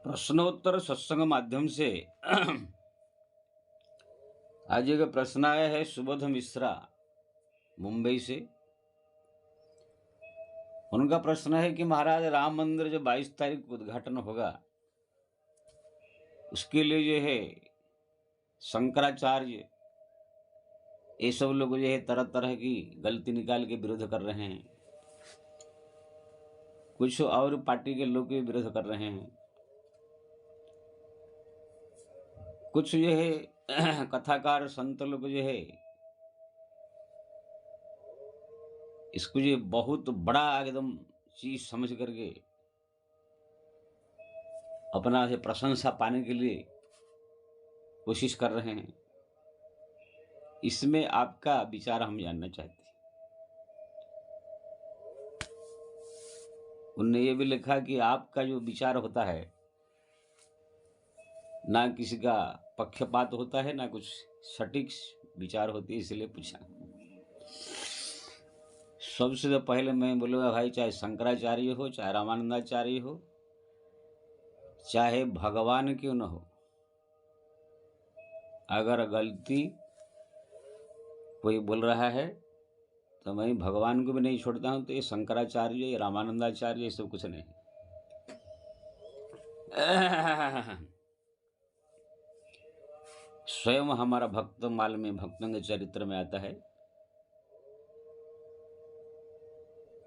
प्रश्नोत्तर सत्संग माध्यम से आज एक प्रश्न आया है सुबोध मिश्रा मुंबई से। उनका प्रश्न है कि महाराज राम मंदिर जो 22 तारीख को उद्घाटन होगा उसके लिए जो है शंकराचार्य ये सब लोग जो है तरह तरह की गलती निकाल के विरोध कर रहे हैं, कुछ और पार्टी के लोग भी विरोध कर रहे हैं, कुछ जो है कथाकार संत लोग जो है इसको जो बहुत बड़ा एकदम चीज समझ करके अपना से प्रशंसा पाने के लिए कोशिश कर रहे हैं। इसमें आपका विचार हम जानना चाहते हैं। उनने ये भी लिखा कि आपका जो विचार होता है ना किसी का पक्षपात होता है ना कुछ सटीक विचार होती है, इसलिए पूछा। सबसे तो पहले मैं बोलूँगा भाई, चाहे शंकराचार्य हो, चाहे रामानंदाचार्य हो, चाहे भगवान क्यों न हो, अगर गलती कोई बोल रहा है तो मैं भगवान को भी नहीं छोड़ता हूं। तो ये शंकराचार्य, ये रामानंदाचार्य, ये सब कुछ नहीं। स्वयं हमारा भक्त माल में भक्तों के चरित्र में आता है,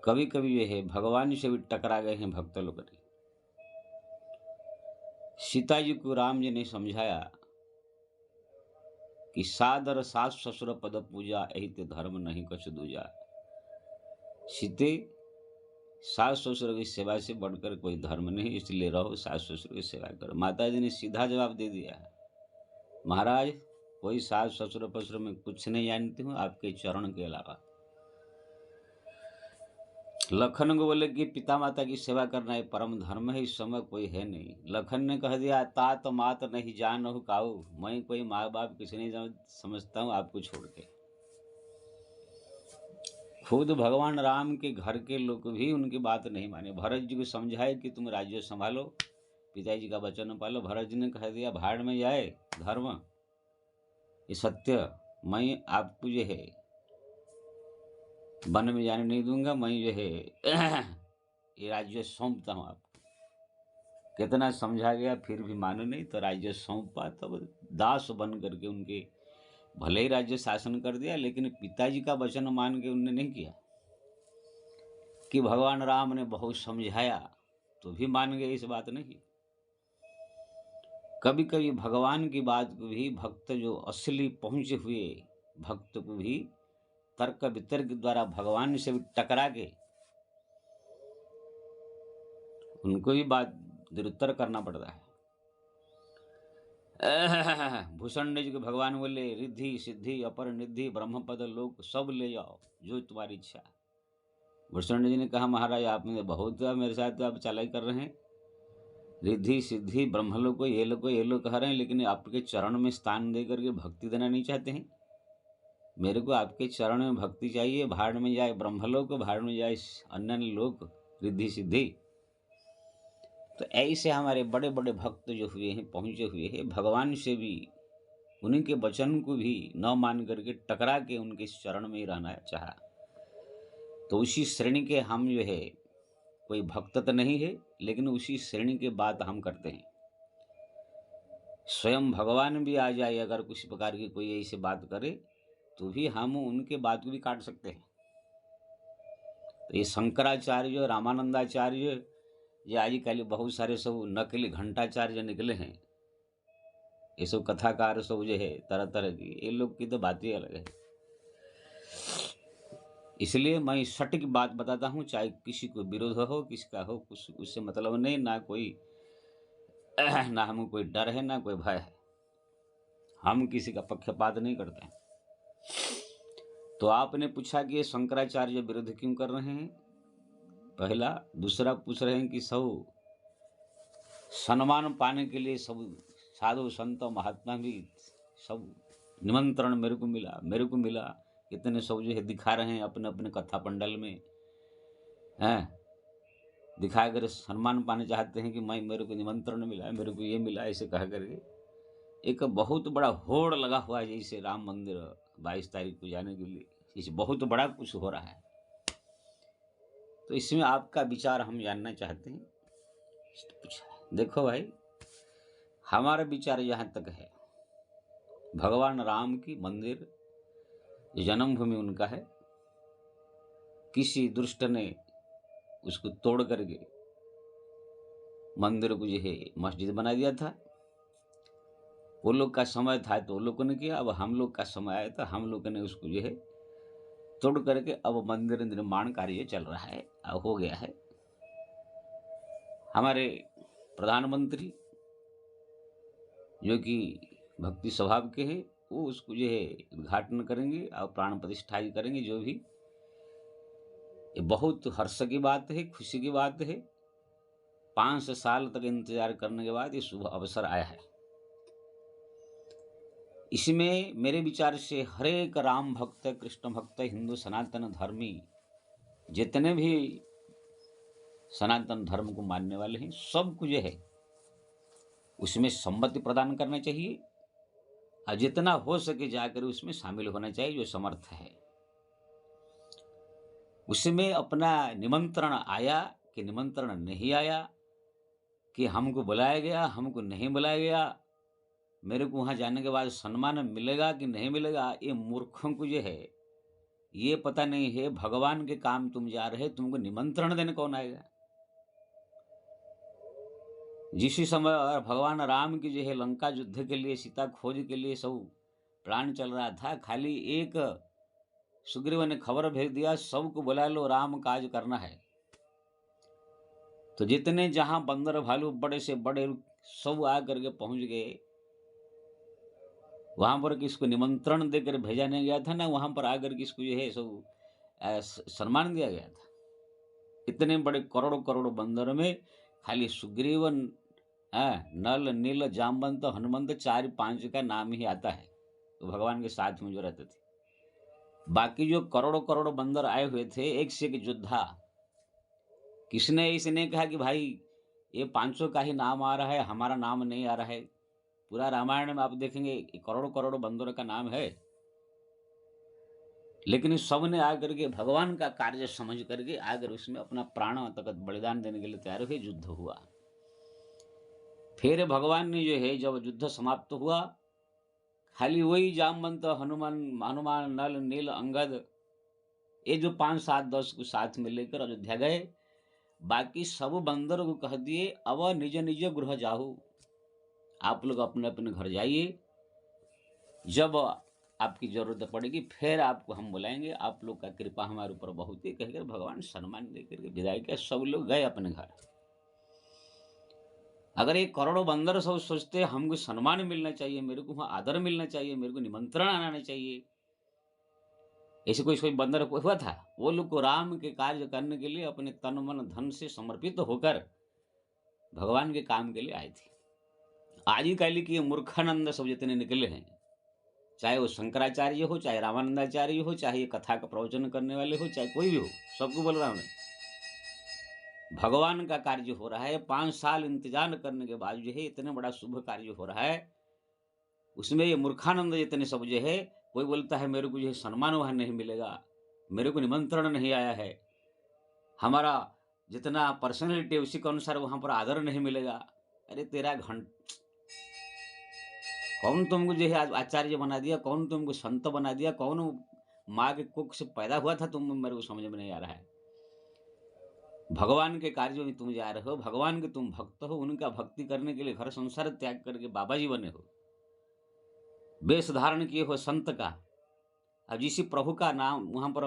कभी कभी ये है भगवान से भी टकरा गए हैं भक्त लोग। सीता जी को राम जी ने समझाया कि सादर सास ससुर पद पूजा एहित धर्म नहीं कछु दूजा। सीते, सास ससुर की सेवा से बढ़कर कोई धर्म नहीं, इसलिए रहो सास ससुर की सेवा करो। माता जी ने सीधा जवाब दे दिया, महाराज कोई सास ससुर पसुर में कुछ नहीं जानती हूँ आपके चरण के अलावा। लखन को बोले कि पिता माता की सेवा करना एक परम धर्म है, इस समय कोई है नहीं। लखन ने कह दिया तात मात नहीं जान हो काऊ, मैं कोई माँ बाप किसी नहीं समझता हूँ आपको छोड़ के। खुद भगवान राम के घर के लोग भी उनकी बात नहीं माने। भरत जी को समझाए कि तुम राज्य संभालो, पिताजी का वचन पालो। भरत जी ने कह दिया भाड़ में जाए धर्म, ये सत्य, मैं आपको जो है वन में जाने नहीं दूंगा, मैं जो है ये राज्य सौंपता हूँ आपको। कितना समझा गया फिर भी माने नहीं, तो राज्य सौंपा। तब दास बन करके उनके भले ही राज्य शासन कर दिया, लेकिन पिताजी का वचन मान के उनने नहीं किया। कि भगवान राम ने बहुत समझाया तो भी मान गए, इस बात नहीं। कभी कभी भगवान की बात को भी भक्त जो असली पहुंचे हुए भक्त को भी तर्क वितर्क द्वारा भगवान से भी टकरा के उनको भी बात निरुत्तर करना पड़ता है। भूषण जी को भगवान बोले रिद्धि सिद्धि अपर निधि ब्रह्म पद लोक सब ले जाओ जो तुम्हारी इच्छा। भूषण जी ने कहा महाराज आपने बहुत मेरे साथ तो आप चालाई कर रहे हैं, रिद्धि सिद्धि ब्रह्मलोक को ये लोग कह रहे हैं, लेकिन आपके चरण में स्थान दे करके भक्ति देना नहीं चाहते हैं। मेरे को आपके चरण में भक्ति चाहिए, भाड़ में जाए ब्रह्मलोक, भाड़ में जाए अन्य लोक, रिद्धि सिद्धि। तो ऐसे हमारे बड़े बड़े भक्त जो हुए हैं, पहुंचे हुए हैं, भगवान से भी उन्हीं के वचन को भी न मान करके टकरा के उनके चरण में ही रहना चाहा। तो उसी श्रेणी के हम जो है, कोई भक्त तो नहीं है, लेकिन उसी श्रेणी के बात हम करते हैं। स्वयं भगवान भी आ जाए अगर किसी प्रकार की कोई ऐसी बात करे तो भी हम उनके बात को भी काट सकते हैं। तो ये शंकराचार्य, रामानंदाचार्य, ये आजकल बहुत सारे सब नकली घंटाचार्य निकले हैं, ये सब कथाकार सब जो है तरह तरह की, ये लोग की तो बात ही अलग है। इसलिए मैं सटीक बात बताता हूँ, चाहे किसी को विरोध हो किसी का हो, कुछ उससे मतलब नहीं, ना कोई ना हमको कोई डर है ना कोई भय है, हम किसी का पक्षपात नहीं करते हैं। तो आपने पूछा कि ये शंकराचार्य विरोध क्यों कर रहे हैं, पहला। दूसरा पूछ रहे हैं कि सब सम्मान पाने के लिए सब साधु संत महात्मा भी सब निमंत्रण मेरे को मिला, कितने सब जो है दिखा रहे हैं अपने अपने कथा पंडल में हैं। दिखाकर सम्मान पाना चाहते हैं कि मेरे को निमंत्रण मिला है, मेरे को ये मिला, ऐसे कह करके एक बहुत बड़ा होड़ लगा हुआ है। जैसे राम मंदिर 22 तारीख को जाने के लिए, इस बहुत बड़ा कुछ हो रहा है। तो इसमें आपका विचार हम जानना चाहते हैं। देखो भाई, हमारा विचार यहाँ तक है, भगवान राम की मंदिर जन्मभूमि उनका है, किसी दुष्ट ने उसको तोड़ करके मंदिर को जो है मस्जिद बना दिया था। वो लोग का समय था तो वो लोगों ने किया, अब हम लोग का समय आया तो हम लोगों ने उसको जो है तोड़ करके अब मंदिर निर्माण कार्य चल रहा है, हो गया है। हमारे प्रधानमंत्री जो कि भक्ति स्वभाव के हैं, वो उसको जो है उद्घाटन करेंगे और प्राण प्रतिष्ठा करेंगे। जो भी ये बहुत हर्ष की बात है, खुशी की बात है। 5 साल तक इंतजार करने के बाद ये शुभ अवसर आया है। इसमें मेरे विचार से हर एक राम भक्त, कृष्ण भक्त, हिंदू सनातन धर्मी जितने भी सनातन धर्म को मानने वाले हैं, सबको जो है उसमें सम्मति प्रदान करना चाहिए और जितना हो सके जाकर उसमें शामिल होना चाहिए जो समर्थ है। उसमें अपना निमंत्रण आया कि निमंत्रण नहीं आया, कि हमको बुलाया गया, हमको नहीं बुलाया गया, मेरे को वहाँ जाने के बाद सम्मान मिलेगा कि नहीं मिलेगा, ये मूर्खों को जो है ये पता नहीं है। भगवान के काम तुम जा रहे, तुमको निमंत्रण देने कौन आएगा? जिस समय भगवान राम की जो है लंका युद्ध के लिए, सीता खोज के लिए सब प्लान चल रहा था, खाली एक सुग्रीव ने खबर भेज दिया, सबको बुला लो, राम काज करना है। तो जितने जहां बंदर भालू बड़े से बड़े सब आ करके पहुंच गए। वहां पर किसको निमंत्रण देकर भेजा नहीं गया था ना, वहां पर आकर किसको जो है सब सम्मान दिया गया था। इतने बड़े करोड़ों करोड़ों बंदर में खाली सुग्रीव, नल, नील, जामवंत, हनुमंत 4-5 का नाम ही आता है, तो भगवान के साथ में जो रहते थे। बाकी जो करोड़ों करोड़ों बंदर आए हुए थे, एक से एक योद्धा, किसने इसने कहा कि भाई ये 500 का ही नाम आ रहा है, हमारा नाम नहीं आ रहा है। पूरा रामायण में आप देखेंगे करोड़ों करोड़ों बंदरों का नाम है, लेकिन सब ने आकर के भगवान का कार्य समझ करके आकर उसमें अपना प्राण तक बलिदान देने के लिए तैयार हुए। युद्ध हुआ। फिर भगवान ने जो है जब युद्ध समाप्त हुआ, खाली वही जामवंत, हनुमान, नल, नील, अंगद, ये जो 5, 7, 10 को साथ में लेकर अयोध्या गए। बाकी सब बंदर को कह दिए अब निज निज गृह जाओ, आप लोग अपने अपने घर जाइए, जब आपकी जरूरत पड़ेगी फिर आपको हम बुलाएंगे, आप लोग का कृपा हमारे ऊपर बहुत है, कहकर भगवान सम्मान देकर के विदाई किया। सब लोग गए अपने घर। अगर ये करोड़ों बंदर सब सोचते हमको सम्मान मिलना चाहिए, मेरे को वहां आदर मिलना चाहिए, मेरे को निमंत्रण आना चाहिए, ऐसे कोई बंदर हुआ था? वो लोग को राम के कार्य करने के लिए अपने तन मन धन से समर्पित होकर भगवान के काम के लिए आए थे। आजिकाली की मूर्खानंद सब जितने निकले हैं, चाहे वो शंकराचार्य हो, चाहे रामानंदाचार्य हो, चाहे ये कथा का प्रवचन करने वाले हो, चाहे कोई भी हो, सबको बोल रहा हूं मैं, भगवान का कार्य हो रहा है। 5 साल इंतजार करने के बाद जो है इतने बड़ा शुभ कार्य हो रहा है, उसमें ये मूर्खानंद जितने सब जो है, कोई बोलता है मेरे को जो है सम्मान वहां नहीं मिलेगा, मेरे को निमंत्रण नहीं आया है, हमारा जितना पर्सनैलिटी उसी के अनुसार वहां पर आदर नहीं मिलेगा। अरे तेरा कौन तुमको जो है आचार्य बना दिया, कौन तुमको संत बना दिया, कौन माँ के कुख से पैदा हुआ था तुम, मेरे को समझ में नहीं आ रहा है। भगवान के कार्यों में तुम जा रहे हो, भगवान के तुम भक्त हो, उनका भक्ति करने के लिए घर संसार त्याग करके बाबा जी बने हो, वेश धारण किए हो संत का। अब जिस प्रभु का नाम वहां पर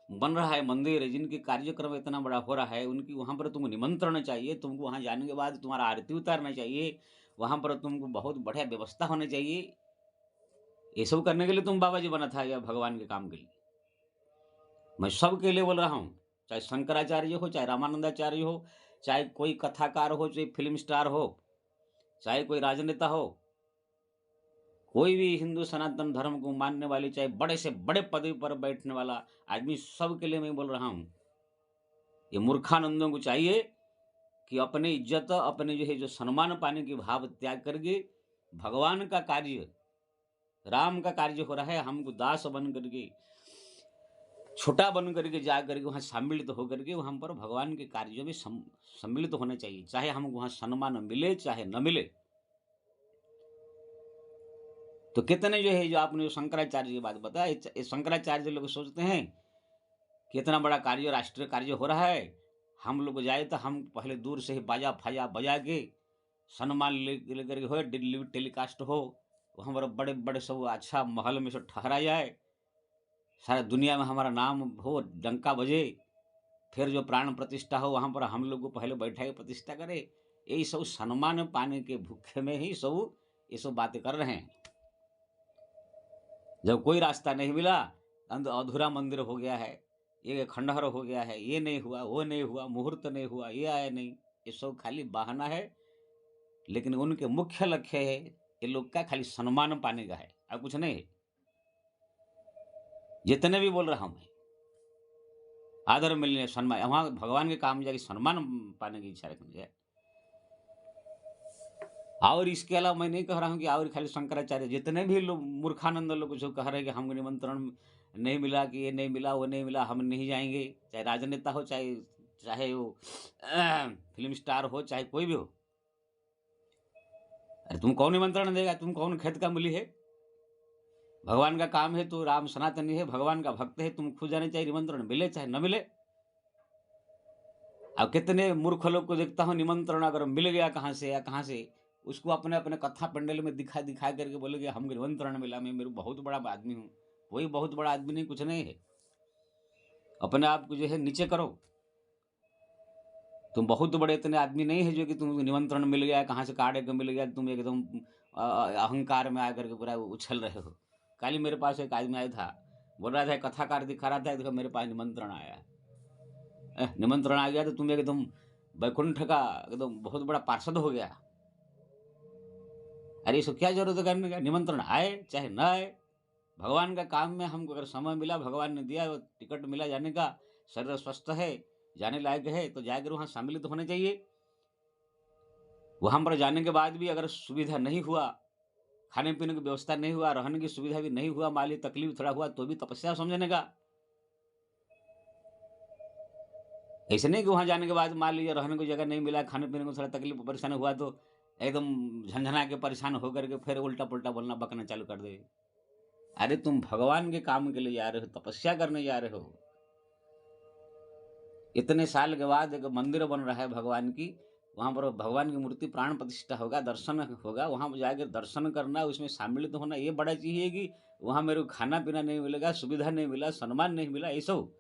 बन रहा है, मंदिर जिनके कार्यक्रम इतना बड़ा हो रहा है, उनकी वहां पर तुमको निमंत्रण चाहिए, तुमको वहां जाने के बाद तुम्हारा आरती उतारना चाहिए, वहां पर तुमको बहुत बढ़िया व्यवस्था होनी चाहिए। ये सब करने के लिए तुम बाबा जी बना था या भगवान के काम के लिए? मैं सबके लिए बोल रहा हूँ, चाहे शंकराचार्य हो, चाहे रामानंदाचार्य हो, चाहे कोई कथाकार हो, चाहे फिल्म स्टार हो, चाहे कोई राजनेता हो, कोई भी हिंदू सनातन धर्म को मानने वाले, चाहे बड़े से बड़े पदवी पर बैठने वाला आदमी, सबके लिए मैं बोल रहा हूँ, ये मूर्खानंदों को चाहिए कि अपने इज्जत, अपने जो है जो सम्मान पाने के भाव त्याग करके भगवान का कार्य, राम का कार्य हो रहा है, हमको दास बन करके, छोटा बन करके जा करके वहाँ सम्मिलित होकर के वहाँ पर भगवान के कार्यों में सम्मिलित होना चाहिए, चाहे हमको वहाँ सम्मान मिले चाहे न मिले। तो कितने जो है जो आपने जो शंकराचार्य की बात बताया, ये शंकराचार्य लोग सोचते हैं कि इतना बड़ा कार्य, राष्ट्रीय कार्य हो रहा है, हम लोग जाए तो हम पहले दूर से ही बाजा फाजा बजा के सम्मान लेकर के हो, टेलीकास्ट हो, वहाँ पर बड़े बड़े सब अच्छा महल में से ठहरा जाए, सारा दुनिया में हमारा नाम हो, डंका बजे, फिर जो प्राण प्रतिष्ठा हो वहाँ पर हम लोग को पहले बैठा के प्रतिष्ठा करे। यही सब सम्मान पाने के भूखे में ही सब ये सब बातें कर रहे हैं। जब कोई रास्ता नहीं मिला, अधूरा मंदिर हो गया है, ये खंडहर हो गया है, ये नहीं हुआ, वो नहीं हुआ, मुहूर्त नहीं हुआ, ये आया नहीं, ये सब खाली बहाना है। लेकिन उनके मुख्य लक्ष्य है ये लोग का खाली सम्मान पाने का है, और कुछ नहीं है। जितने भी बोल रहा हूं मैं, आदर मिलने, सम्मान, वहां भगवान के काम में जाके सम्मान पाने की इच्छा रखनी है। और इसके अलावा मैं नहीं कह रहा हूँ कि और खाली शंकराचार्य, जितने भी लोग मूर्खानंद लोग जो कह रहे हैं कि हमको निमंत्रण नहीं मिला, कि ये नहीं मिला, वो नहीं मिला, हम नहीं जाएंगे, चाहे राजनेता हो, चाहे चाहे वो फिल्म स्टार हो, चाहे कोई भी हो। अरे तुम कौन निमंत्रण देगा? तुम कौन खेत का मूली है? भगवान का काम है, तो राम सनातनी है, भगवान का भक्त है, तुम खुद जाने, चाहिए निमंत्रण मिले चाहे न मिले। अब कितने मूर्ख लोग को देखता हूँ, निमंत्रण अगर मिल गया कहाँ से या कहाँ से, उसको अपने अपने कथा पंडल में दिखा दिखा करके बोलेगे हमको निमंत्रण मिला, मैं मेरे बहुत बड़ा आदमी हूँ। कोई बहुत बड़ा आदमी नहीं, कुछ नहीं है। अपने आप को जो है नीचे करो। तुम बहुत बड़े इतने आदमी नहीं है जो कि तुमको निमंत्रण मिल गया, कहाँ से कार्ड मिल गया, तुम एकदम अहंकार में आकर के पूरा उछल रहे हो। कल मेरे पास एक आदमी आया था, बोल रहा था कथाकार दिखा रहा था, देखो मेरे पास निमंत्रण आया। निमंत्रण आ गया तो तुम एकदम वैकुंठ का एकदम बहुत बड़ा पार्षद हो गया। अरे इसको क्या जरूरत है करने का? निमंत्रण आए चाहे ना आए, भगवान का काम में हमको अगर समय मिला, भगवान ने दिया, टिकट मिला जाने का, शरीर स्वस्थ है, जाने लायक है, तो जाकर वहाँ सम्मिलित होने चाहिए। वहाँ पर जाने के बाद भी अगर सुविधा नहीं हुआ, खाने पीने की व्यवस्था नहीं हुआ, रहने की सुविधा भी नहीं हुआ, मान ली तकलीफ थोड़ा हुआ, तो भी तपस्या समझने का। ऐसे नहीं कि वहाँ जाने के बाद मान लीजिए रहने को जगह नहीं मिला, खाने पीने को थोड़ा तकलीफ परेशान हुआ, तो एकदम झंझना के परेशान होकर के फिर उल्टा पुल्टा बोलना बकना चालू कर दे। अरे तुम भगवान के काम के लिए जा रहे हो, तपस्या करने जा रहे हो। इतने साल के बाद एक मंदिर बन रहा है भगवान की, वहाँ पर भगवान की मूर्ति प्राण प्रतिष्ठा होगा, दर्शन होगा, वहाँ पर जाकर दर्शन करना, उसमें शामिलित होना, ये बड़ा चीज है कि वहाँ मेरे को खाना पीना नहीं मिलेगा, सुविधा नहीं मिला, सम्मान नहीं मिला, ये सब।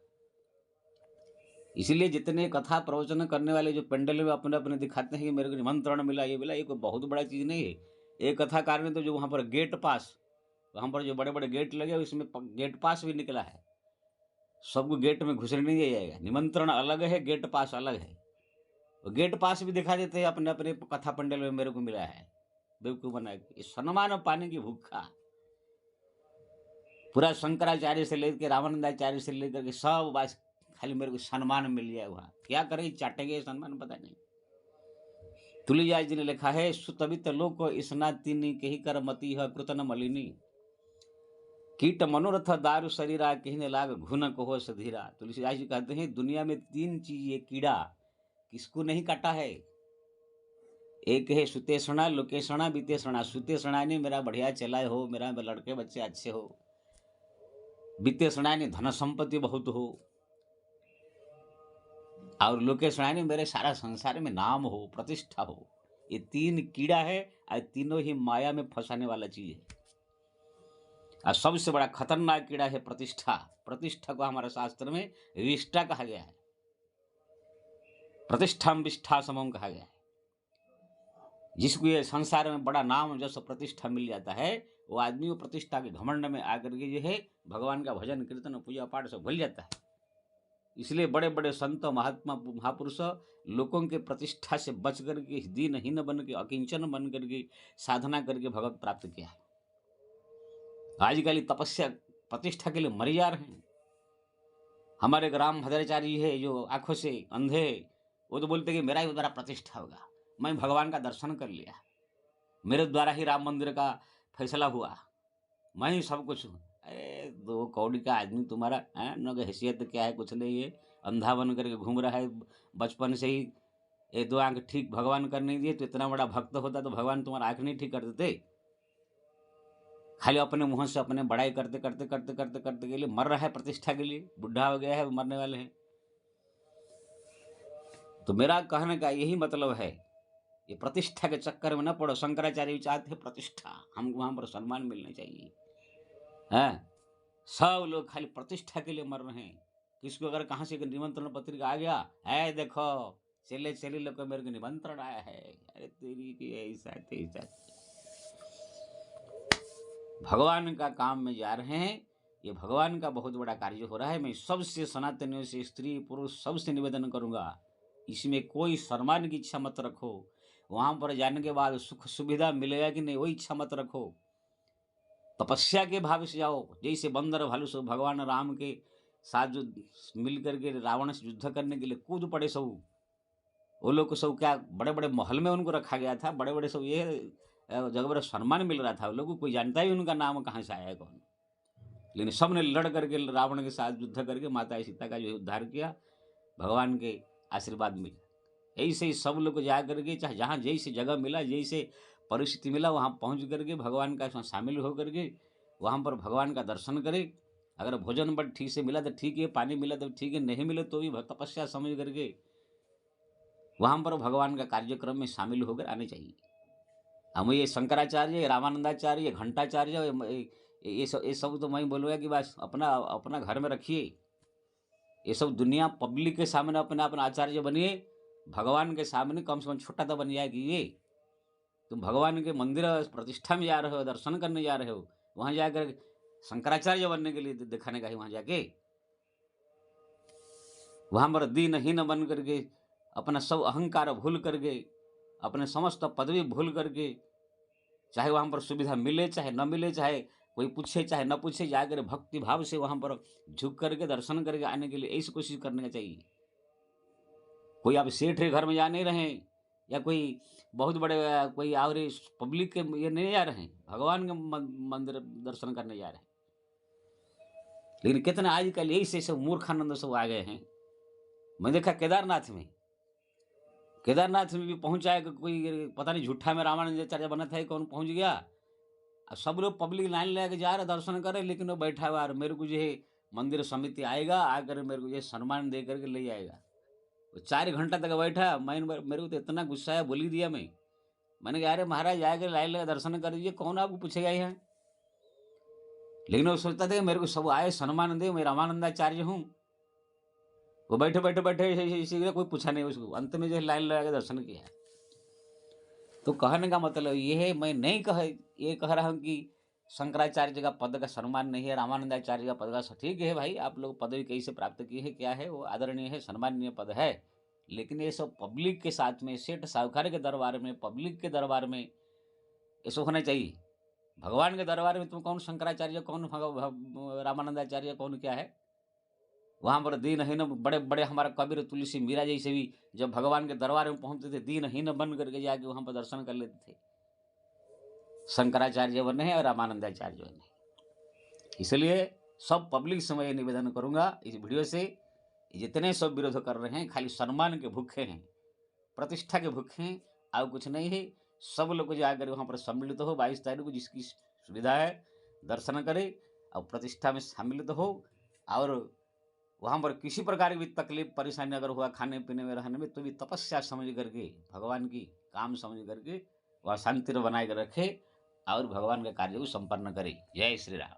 इसीलिए जितने कथा प्रवचन करने वाले जो पेंडल में अपने अपने दिखाते हैं कि मेरे को निमंत्रण मिला, ये मिला, ये कोई बहुत बड़ा चीज नहीं है। एक कथाकार ने तो जो वहाँ पर गेट पास, वहाँ पर जो बड़े बड़े गेट लगे, उसमें गेट पास भी निकला है। सबको गेट में घुसने नहीं दिया जाएगा, निमंत्रण अलग है, गेट पास अलग है। और गेट पास भी दिखा देते हैं अपने अपने कथा पंडल में मेरे को मिला है, बेवकूफ बना के। सम्मान पाने की भूखा पूरा शंकराचार्य से लेकर रामानंदाचार्य से लेकर के सब बस खाली मेरे को सम्मान मिल जाए, वहाँ क्या करे, चाटेंगे सम्मान पता नहीं। तुलसीदास जी ने लिखा है, सुतवित लोक इसना तीनी कही कर मती है कृतन मलिनी, कीट मनोरथ दारु शरीरा कहने लाग घुन कहो सधीरा। तुलसीदास जी कहते हैं दुनिया में तीन चीज ये कीड़ा किसको नहीं काटा है। एक है सुतेषणा, लोकेषणा, वित्तेषणा। सुतेषणा ने मेरा बढ़िया चला हो, मेरा लड़के बच्चे अच्छे हो। वित्तेषणा ने धन संपत्ति बहुत हो। और लोकेषणा ने मेरे सारा संसार में नाम हो, प्रतिष्ठा हो। ये तीन कीड़ा है और तीनों ही माया में फंसाने वाला चीज है। और सबसे बड़ा खतरनाक कीड़ा है प्रतिष्ठा। प्रतिष्ठा को हमारे शास्त्र में विष्ठा कहा गया है, प्रतिष्ठा विष्ठा समम कहा गया है। जिसको ये संसार में बड़ा नाम जैसा प्रतिष्ठा मिल जाता है, वो आदमी वो प्रतिष्ठा के घमंड में आकर के जो है भगवान का भजन कीर्तन पूजा पाठ से भूल जाता है। इसलिए बड़े बड़े संत महात्मा महापुरुष लोगों के प्रतिष्ठा से बच करके दीनहीन बन के, अकिंचन बन करके साधना करके भगवत प्राप्त किया है। आजकल तपस्या प्रतिष्ठा के लिए मर जा रहे हैं। हमारे एक राम भद्राचार्य है जो आंखों से अंधे, वो तो बोलते कि मेरा ही द्वारा प्रतिष्ठा होगा, मैं भगवान का दर्शन कर लिया, मेरे द्वारा ही राम मंदिर का फैसला हुआ, मैं ही सब कुछ हूँ। अरे 2 कौड़ी का आदमी तुम्हारा हैं, ना कोई हैसियत क्या है, कुछ नहीं है, अंधा बन करके घूम रहा है बचपन से ही। ये 2 आँख ठीक भगवान कर नहीं दिए, तो इतना बड़ा भक्त होता तो भगवान तुम्हारा आँख नहीं ठीक कर देते। खाली अपने मुँह से अपने बड़ाई करते के लिए मर रहा है प्रतिष्ठा के लिए, बुढ़ा हो गया है, मरने वाले हैं। तो मेरा कहने का यही मतलब है, ये प्रतिष्ठा के चक्कर में न पड़ो। शंकराचार्य भी चाहते हैं प्रतिष्ठा, हमको वहाँ पर सम्मान मिलना चाहिए। हैं? सब लोग खाली प्रतिष्ठा के लिए मर रहे हैं। किसको अगर कहाँ से निमंत्रण पत्रिका आ गया, है देखो चले लोग को मेरे को निमंत्रण आया है, अरे तेरी की ऐसा। भगवान का काम में जा रहे हैं, ये भगवान का बहुत बड़ा कार्य हो रहा है। मैं सबसे सनातनियों से, स्त्री पुरुष सबसे निवेदन करूंगा, इसमें कोई सम्मान की इच्छा मत रखो। वहां पर जाने के बाद सुख सुविधा मिलेगा कि नहीं, वो इच्छा मत रखो। तपस्या के भाव से जाओ। जैसे बंदर भालू सब भगवान राम के साथ जो मिल करके रावण से युद्ध करने के लिए कूद पड़े सब, वो लोग को सब क्या बड़े बड़े महल में उनको रखा गया था, बड़े बड़े सब ये जगह पर सम्मान मिल रहा था। वो लोग को कोई जानता ही उनका नाम कहाँ से आया है कौन, लेकिन सबने लड़ करके रावण के साथ युद्ध करके माता सीता का जो उद्धार किया, भगवान के आशीर्वाद मिला। ऐसे ही सब लोग जा करके चाहे जहाँ जैसे जगह मिला, जैसे परिस्थिति मिला, वहाँ पहुँच करके भगवान का इसमें शामिल हो करके वहाँ पर भगवान का दर्शन करे। अगर भोजन बट ठीक से मिला तो ठीक है, पानी मिला तो ठीक है, नहीं मिले तो भी तपस्या समझ करके वहाँ पर भगवान का कार्यक्रम में शामिल होकर आने चाहिए। हम ये शंकराचार्य, रामानंदाचार्य, घंटाचार्य, ये सब तो मैं बोलूँगा कि बस अपना अपना घर में रखिए। ये सब दुनिया पब्लिक के सामने अपना अपना आचार्य बनिए, भगवान के सामने कम से कम छोटा तो बन जाए कि ये तुम भगवान के मंदिर प्रतिष्ठा में जा रहे हो, दर्शन करने जा रहे हो, वहाँ जाकर शंकराचार्य बनने के लिए दिखाने का ही वहाँ जाके, वहाँ पर दीनहीन बन करके अपना सब अहंकार भूल करके, अपने समस्त पदवी भूल करके, चाहे वहाँ पर सुविधा मिले चाहे न मिले, चाहे कोई पूछे चाहे न पूछे, जाकर भक्ति भाव से वहाँ पर झुक करके दर्शन करके आने के लिए ऐसी कोशिश करने का चाहिए। कोई आप सेठ के घर में जा नहीं रहे, या कोई बहुत बड़े कोई और पब्लिक के ये नहीं जा रहे हैं, भगवान के मंदिर दर्शन करने जा रहे हैं। लेकिन कितने आजकल यही से सब मूर्खानंद सब आ गए हैं। मैं देखा केदारनाथ में भी पहुंचा है कि कोई पता नहीं झूठा में रामानंदाचार्य बना था, कौन पहुंच गया। अब सब लोग पब्लिक लाइन लेके जा रहे दर्शन करे, लेकिन वो बैठा हुआ और मेरे को जो है मंदिर समिति आएगा, आकर मेरे को ये सम्मान दे करके ले जाएगा। वो 4 घंटा तक बैठा, मेरे को तो इतना गुस्सा आया, बोल ही दिया मैंने कहा अरे महाराज जाकर लाइन लगा दर्शन कर दीजिए, कौन आपको पूछेगा यहाँ। लेकिन वो सोचता था कि मेरे को सब आए सम्मान दे, मैं रामानंदाचार्य हूँ। वो बैठे कोई पूछा नहीं उसको, अंत में जो है लाइन लगा के दर्शन किया। तो कहने का मतलब ये है, मैं नहीं ये कह रहा हूँ कि शंकराचार्य का पद का सम्मान नहीं है, रामानंदाचार्य का पद का ठीक है भाई, आप लोग पदवी कैसे प्राप्त किए है, क्या है, वो आदरणीय है, सम्माननीय पद है। लेकिन ये सब पब्लिक के साथ में, सेठ साहूकार के दरबार में, पब्लिक के दरबार में ये सब होना चाहिए। भगवान के दरबार में तुम कौन शंकराचार्य, कौन रामानंदाचार्य, कौन क्या है। वहाँ पर दीनहीन बड़े बड़े हमारा कबीर, तुलसी, मीरा जैसे भी जब भगवान के दरबार में पहुंचते थे, दीनहीन बन करके जाके वहाँ पर दर्शन कर लेते थे। शंकराचार्य बने हैं और रामानंदाचार्य बने। इसलिए सब पब्लिक से मैं निवेदन करूंगा इस वीडियो से, जितने सब विरोध कर रहे हैं खाली सम्मान के भूखे हैं, प्रतिष्ठा के भूखे हैं, और कुछ नहीं है। सब लोग जाकर वहाँ पर सम्मिलित हो, 22 तारीख को जिसकी सुविधा है दर्शन करे और प्रतिष्ठा में सम्मिलित हो। और वहाँ पर किसी प्रकार की भी तकलीफ परेशानी अगर हुआ खाने पीने में, रहने में, तो भी तपस्या समझ करके, भगवान की काम समझ करके वह शांति बनाए कर रखे और भगवान के कार्य को संपन्न करे। जय श्री राम।